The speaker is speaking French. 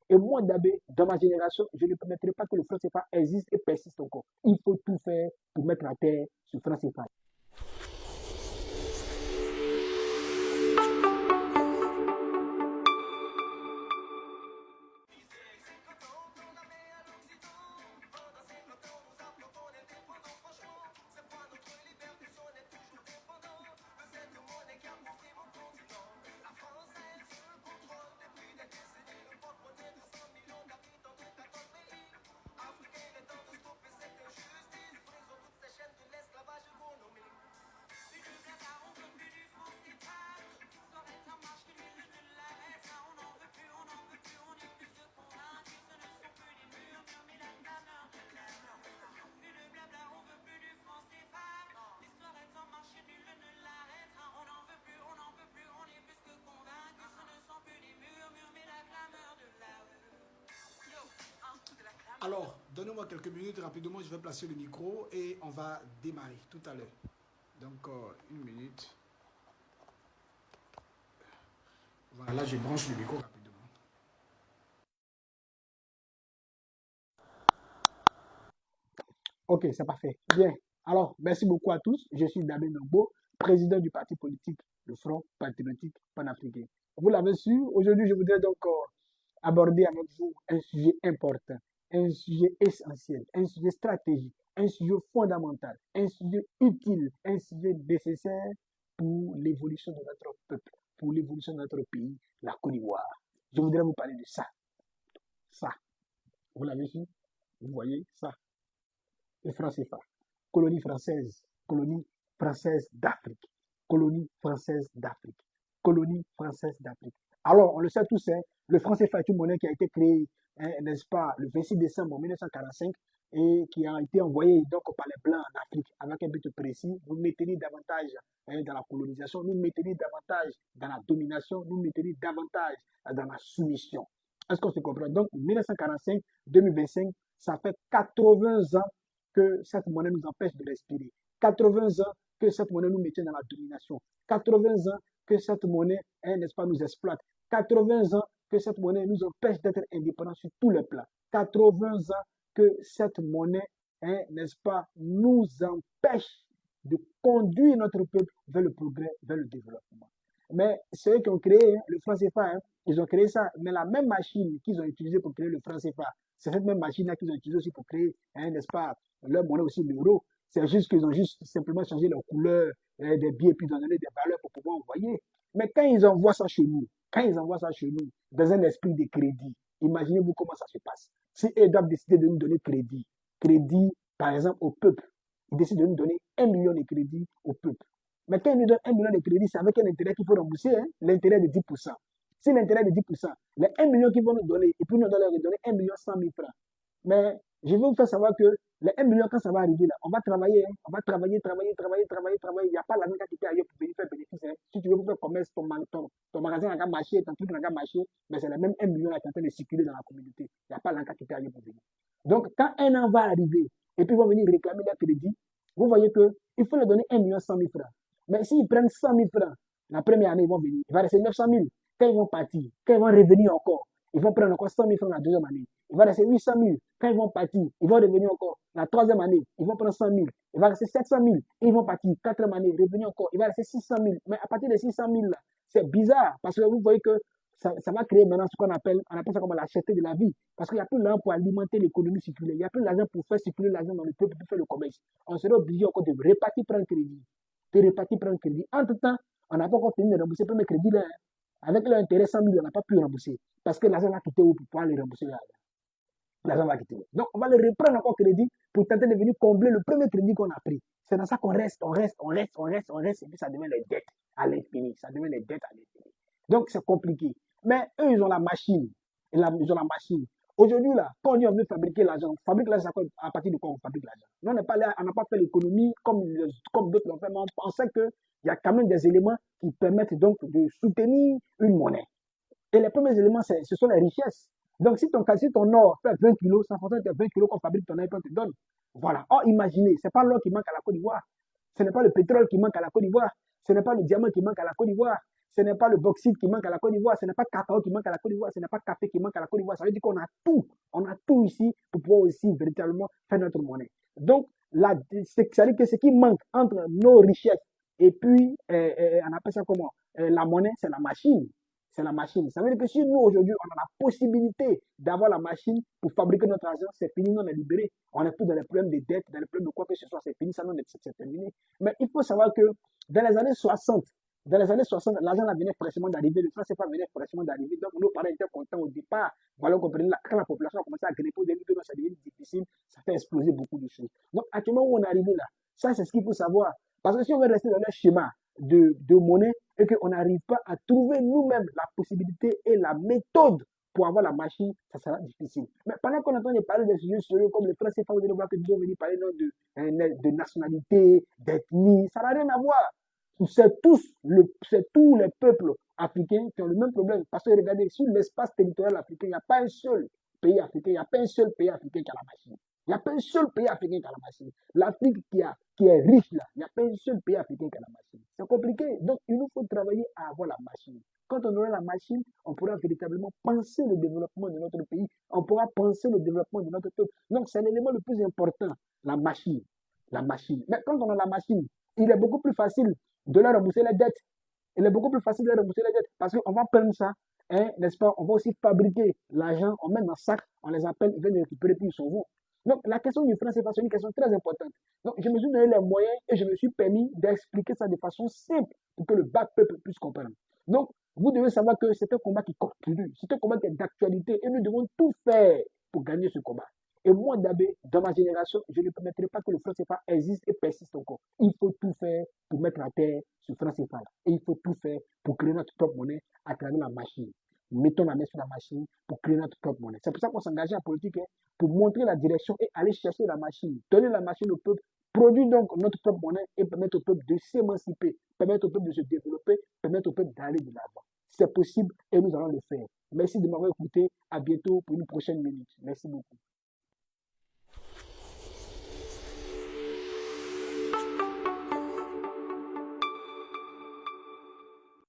Et moi, Dabé, dans ma génération, je ne permettrai pas que le franc CFA existe et persiste encore. Il faut tout faire pour mettre à terre ce franc CFA. Alors, donnez-moi quelques minutes rapidement, je vais placer le micro et on va démarrer tout à l'heure. Donc, une minute. Voilà, là je branche le micro rapidement. Ok, c'est parfait. Bien. Alors, merci beaucoup à tous. Je suis Dabé Nogbo, président du parti politique le Front Patriotique Panafricain. Vous l'avez su, aujourd'hui, je voudrais donc aborder avec vous un sujet important, un sujet essentiel, un sujet stratégique, un sujet fondamental, un sujet utile, un sujet nécessaire pour l'évolution de notre peuple, pour l'évolution de notre pays, la Côte d'Ivoire. Je voudrais vous parler de ça. Ça. Vous l'avez su? Vous voyez ça? Le franc CFA. Colonie française d'Afrique, colonie française d'Afrique, colonie française d'Afrique. Alors, on le sait tous, hein, le franc CFA est une monnaie qui a été créée, hein, n'est-ce pas, le 26 décembre 1945 et qui a été envoyée donc par les Blancs en Afrique avec un but précis, nous maintenir davantage hein, dans la colonisation, nous maintenir davantage dans la domination, nous maintenir davantage dans la soumission. Est-ce qu'on se comprend? Donc, 1945-2025, ça fait 80 ans que cette monnaie nous empêche de respirer. 80 ans que cette monnaie nous maintient dans la domination. 80 ans que cette monnaie, hein, n'est-ce pas, nous exploite. 80 ans que cette monnaie nous empêche d'être indépendants sur tous les plans. 80 ans que cette monnaie, hein, n'est-ce pas, nous empêche de conduire notre peuple vers le progrès, vers le développement. Mais ceux qui ont créé hein, le franc CFA, hein, ils ont créé ça, mais la même machine qu'ils ont utilisée pour créer le franc CFA, c'est cette même machine-là qu'ils ont utilisée aussi pour créer, hein, n'est-ce pas, leur monnaie aussi, l'euro. C'est juste qu'ils ont juste simplement changé leur couleur des billets, puis ils ont donné des valeurs pour pouvoir envoyer. Mais quand ils envoient ça chez nous, quand ils envoient ça chez nous, dans un esprit de crédit, imaginez-vous comment ça se passe. Si ils doivent décider de nous donner crédit, par exemple, au peuple, ils décident de nous donner 1 million de crédits au peuple. Mais quand ils nous donnent 1 million de crédits, c'est avec un intérêt qu'il faut rembourser, hein, l'intérêt de 10%. Si l'intérêt est de 10%, les 1 million qu'ils vont nous donner, et puis nous allons leur donner 1 100 000 francs. Mais je vais vous faire savoir que les 1 million, quand ça va arriver là, on va travailler, hein, on va travailler. Il n'y a pas l'argent qui est ailleurs pour venir faire bénéfice. Hein. Si tu veux faire commerce, ton magasin n'a qu'à marcher, ton truc n'a qu'à marcher, mais c'est le même 1 million là qui est en train de circuler dans la communauté. Il n'y a pas l'argent qui est ailleurs pour venir. Donc, quand un an va arriver, et puis ils vont venir réclamer leur crédit, vous voyez qu'il faut leur donner 1 100 000 francs. Mais s'ils prennent 100 000 francs, la première année, ils vont venir. Il va rester 900 000. Quand ils vont partir, quand ils vont revenir encore, ils vont prendre encore 100 000 francs la deuxième année. Il va rester 800 000. Quand ils vont partir, ils vont revenir encore. La troisième année, ils vont prendre 100 000. Il va rester 700 000. Et ils vont partir. Quatrième année, revenir encore. Il va rester 600 000. Mais à partir de 600 000, là, c'est bizarre. Parce que vous voyez que ça va créer maintenant ce qu'on appelle, on appelle ça comme la cherté de la vie. Parce qu'il n'y a plus l'argent pour alimenter l'économie circulaire. Il n'y a plus l'argent pour faire circuler l'argent dans le peuple, pour faire le commerce. On serait obligé encore de répartir, prendre crédit. De répartir, prendre crédit. Entre-temps, on n'a pas encore fini de rembourser le premier crédit là. Avec l'intérêt 100 000, on n'a pas pu rembourser. Parce que l'argent va quitter où pour pouvoir les rembourser là. L'argent va quitter. Donc, on va le reprendre encore crédit pour tenter de venir combler le premier crédit qu'on a pris. C'est dans ça qu'on reste, et puis ça devient les dettes à l'infini. Ça devient les dettes à l'infini. Donc, c'est compliqué. Mais eux, ils ont la machine. Ils ont la machine. Aujourd'hui, là, quand on dit on veut fabriquer l'argent, on fabrique l'argent à partir de quoi on fabrique l'argent? Nous, on n'a pas, pas fait l'économie comme d'autres l'ont fait, mais on sait qu'il y a quand même des éléments qui permettent donc de soutenir une monnaie. Et les premiers éléments, ce sont les richesses. Donc, si ton or fait 20 kilos, ça fait 20 kilos qu'on fabrique ton or et qu'on te donne. Voilà. Or, imaginez, ce n'est pas l'or qui manque à la Côte d'Ivoire. Ce n'est pas le pétrole qui manque à la Côte d'Ivoire. Ce n'est pas le diamant qui manque à la Côte d'Ivoire. Ce n'est pas le bauxite qui manque à la Côte d'Ivoire. Ce n'est pas le cacao qui manque à la Côte d'Ivoire. Ce n'est pas le café qui manque à la Côte d'Ivoire. Ça veut dire qu'on a tout. On a tout ici pour pouvoir aussi véritablement faire notre monnaie. Donc, ça veut dire que ce qui manque entre nos richesses et puis, on appelle ça comment? La monnaie, c'est la machine. C'est la machine. Ça veut dire que si nous, aujourd'hui, on a la possibilité d'avoir la machine pour fabriquer notre argent, c'est fini, on est libéré. On n'est plus dans les problèmes de dette, dans les problèmes de quoi que ce soit, c'est fini, ça, c'est terminé. Mais il faut savoir que dans les années 60, l'argent venait fraîchement d'arriver, le franc CFA venait fraîchement d'arriver. Donc, nos parents étaient contents au départ. Voilà, quand la population a commencé à grimper au début, ça devient difficile, ça fait exploser beaucoup de choses. Donc, actuellement, où on est arrivé là, ça, c'est ce qu'il faut savoir. Parce que si on veut rester dans le schéma de monnaie et qu'on n'arrive pas à trouver nous-mêmes la possibilité et la méthode pour avoir la machine, ça sera difficile. Mais pendant qu'on est en train de parler de sujets sérieux comme les francs CFA, vous allez voir que nous allons venir parler de nationalité, d'ethnie, ça n'a rien à voir. C'est tous les peuples africains qui ont le même problème. Parce que regardez, sur l'espace territorial africain, il n'y a pas un seul pays africain, il n'y a pas un seul pays africain qui a la machine. Il n'y a pas un seul pays africain qui a la machine. L'Afrique qui est riche là, il n'y a pas un seul pays africain qui a la machine. C'est compliqué. Donc, il nous faut travailler à avoir la machine. Quand on aura la machine, on pourra véritablement penser le développement de notre pays. On pourra penser le développement de notre peuple. Donc, c'est l'élément le plus important, la machine. La machine. Mais quand on a la machine, il est beaucoup plus facile de leur rembourser les dettes. Il est beaucoup plus facile de leur rembourser les dettes parce qu'on va prendre ça, hein, n'est-ce pas? On va aussi fabriquer l'argent, on met dans un sac, on les appelle, ils viennent les récupérer, puis ils sont bons. Donc, la question du franc CFA, c'est une question très importante. Donc, je me suis donné les moyens et je me suis permis d'expliquer ça de façon simple pour que le bas peuple puisse comprendre. Donc, vous devez savoir que c'est un combat qui continue, c'est un combat qui est d'actualité et nous devons tout faire pour gagner ce combat. Et moi, Dabé, dans ma génération, je ne permettrai pas que le franc CFA existe et persiste encore. Il faut tout faire pour mettre à terre ce franc CFA. Et il faut tout faire pour créer notre propre monnaie à travers la machine. Mettons la main sur la machine pour créer notre propre monnaie. C'est pour ça qu'on s'engage en politique, hein, pour montrer la direction et aller chercher la machine. Donner la machine au peuple, produire donc notre propre monnaie et permettre au peuple de s'émanciper, permettre au peuple de se développer, permettre au peuple d'aller de l'avant. C'est possible et nous allons le faire. Merci de m'avoir écouté. À bientôt pour une prochaine minute. Merci beaucoup.